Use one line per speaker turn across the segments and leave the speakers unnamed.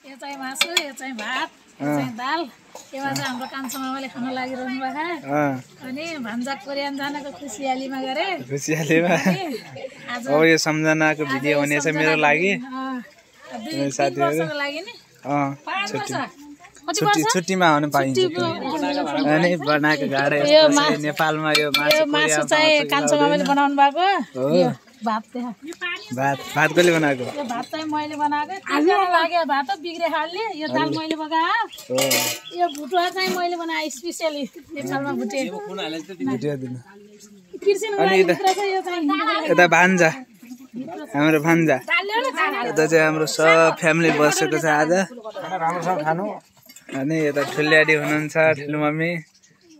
यो चाहिँ मासु, यो चाहिँ भात, यो चाहिँ दाल। यो चाहिँ हाम्रो कान्छो मामाले खान लागिरहनु भएको। अनि भान्जा कोरियान जानको खुसियालीमा गरे।
खुसियालीमा अब यो सम्झनाको भिडियो हुनेछ मेरो लागि।
साथीहरुको लागि नि
छुट्टीमा आउन पाइन्छ। अनि बनाएको गाडा यस्तो नेपालमा यो
मासु चाहिँ कान्छो मामाले बनाउनु भएको। यो भात त्यहाँ
भात कसले बनाएको?
यो भात चाहिँ मैले बनाएको। तिनजना लाग्यो भात बिग्रे खालले। यो दाल मैले पकाएको। यो भुटुवा चाहिँ मैले बनाए स्पेशली नेपालमा भुटेको।
अनि यता भान्जा हाम्रो भान्जा यता चाहिँ हाम्रो सब फ्यामिली बसेको छ आज। अनि यता ठुल्याडी हुनुहुन्छ, ठुलो मम्मी।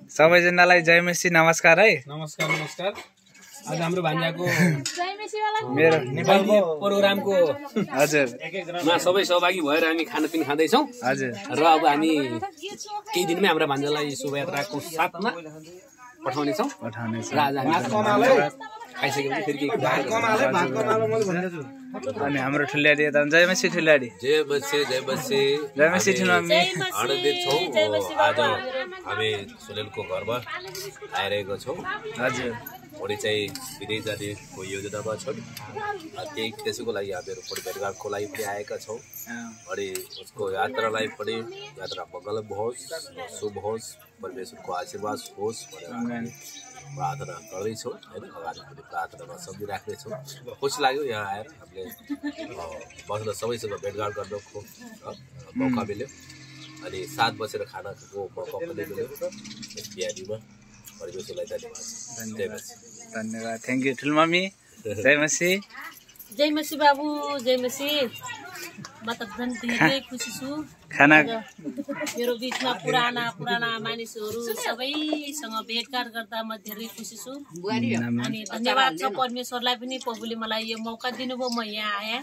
सबैजनालाई जय मेसी नमस्कार है।
नमस्कार नमस्कार। आज हाम्रो भान्जाको
मेरो
नेपालको प्रोग्रामको
हजुर
मा सबै सहभागी भएर हामी खानापिना खाँदैछौँ।
हजुर
र अब हामी केही दिनमै हाम्रो भान्जालाई शोभायात्राको साथमा पठाउनेछौँ। र आज हामी खाइसकेपछि फेरि
अनि हाम्रो ठुल्याडी यता जय मेसी ठुल्याडी।
जय बच्चे जय बच्चे।
जय मेसी ठुलो मम्मी।
आनन्दित छौँ आज हामी सुनिलको घरमा आइरहेको छौँ।
हजुर
भोलि चाहिँ विदेश जानेको योजनामा छन्। त्यही त्यसैको लागि हामीहरू भेटघाटको लागि पनि आएका छौँ। अनि उसको यात्रालाई पनि यात्रा मङ्गलम होस्, शुभ होस्, परमेश्वरको आशीर्वाद होस् भनेर प्रार्थना गर्दैछौँ होइन। अगाडि पनि प्रार्थनामा सम्झिराख्नेछौँ। खुसी लाग्यो यहाँ आएर हामीले बस्न सबैसँग भेटघाट गर्नको मौका मिल्यो। अनि साथ बसेर खानाको मौका पनि मिल्यो यस बिहानीमा। परमेश्वरलाई धन्यवाद।
धन्यवाद, थ्याङ्क यू ठुलो मम्मी। जय मेसी।
जय मेसी बाबु, जय मेसी। म त झन् धेरै खुसी छु।
खाना
मेरो बिचमा पुराना मानिसहरू सबैसँग भेटघाट गर्दा म धेरै खुसी छु। अनि धन्यवाद छ परमेश्वरलाई पनि, प्रभुले मलाई यो मौका दिनुभयो। म यहाँ आएँ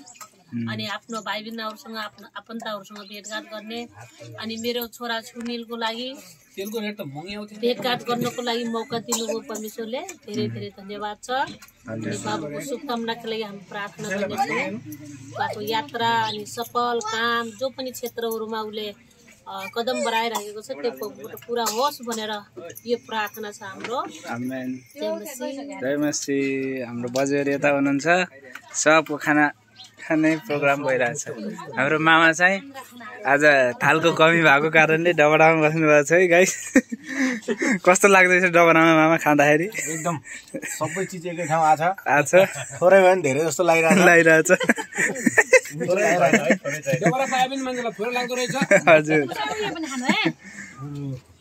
अनि आफ्नो भाइ बहिनीहरूसँग आफ्नो आफन्तहरूसँग भेटघाट गर्ने अनि मेरो छोरा सुनिलको लागि भेटघाट गर्नको लागि मौका दिनुभयो परमेश्वरले। धेरै धेरै धन्यवाद छ। अनि बाबुको शुभकामनाको लागि हामी प्रार्थना गर्नेछौँ। उहाँको यात्रा अनि सफल काम जो पनि क्षेत्रहरूमा उसले कदम बढाइरहेको छ त्यो पुरा होस् भनेर यो प्रार्थना छ हाम्रो।
आमेन। जय मेसी। हाम्रो बजेर यता हुनुहुन्छ। सबको खाने प्रोग्राम भइरहेछ। हाम्रो मामा चाहिँ आज थालको कमी भएको कारणले डबडामा बस्नु भएको छ है गाइस। कस्तो लाग्दैछ डबडामा मामा खाँदाखेरि?
एकदम सबै चिज एकै ठाउँ आछ
थोरै
भयो नि धेरै जस्तो
लागिरहेछ। हजुर।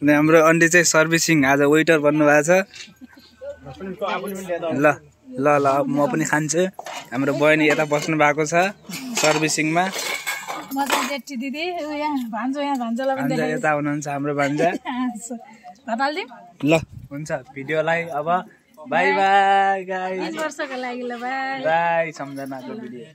अनि हाम्रो अन्डी चाहिँ सर्भिसिङ आज वेटर बन्नु भएको छ। ल म पनि खान्छु। हाम्रो बहिनी यता बस्नु भएको छ सर्भिसिङमा। भान्जा यता हुनुहुन्छ हाम्रो भान्जा। ल हुन्छ भिडियोलाई अब बाई बाई गाइस।
वर्षको लागि ल बाई।
बाई सम्झनाको भिडियो।